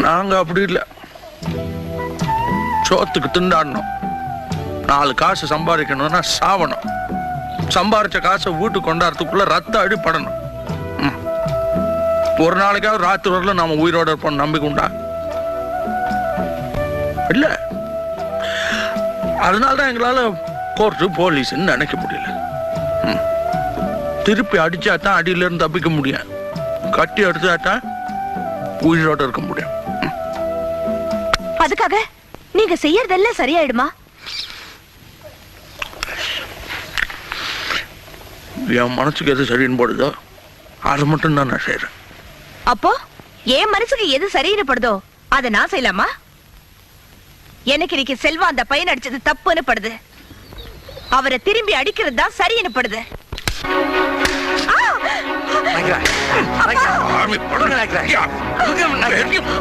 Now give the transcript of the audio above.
நாங்க அப்படி இல்லை, சோத்துக்கு திண்டாடணும். 4 காசு சம்பாதிக்கணும்னா சாவணும். சம்பாரிச்ச காசை வீட்டுக்கு கொண்டாடுறதுக்குள்ள ரத்த அடிப்படணும். ஒரு நாளைக்காவது ராத்திரி வரல நாம உயிரோட இருப்போம் நம்பிக்கை உண்டா? இல்ல. அதனாலதான் எங்களால கோர்ட்டு போலீஸ்ன்னு நினைக்க முடியல. திருப்பி அடிச்சாதான் அடியில இருந்து தப்பிக்க முடியும், கட்டி அடிச்சாதான் உயிரோட இருக்க முடியும். அதுக்காக நீங்க செய்யறதெல்லாம் சரியாயிடுமா? என் மனசுக்கு எது சரின்னு போடுதோ அது மட்டும் தான் நான் செய்யறேன். அப்போ என் மனசுக்கு எது சரின்னு படுதோ அதை நான் செய்யலாமா? எனக்கு இன்னைக்கு செல்வா அந்த பையன் அடிச்சது தப்புன்னு படுது. அவரை திரும்பி அடிக்கிறது தான் சரின்னு படுது. நாய்க்கிறா, நாய்க்கிறா, நாய்க்கிறா.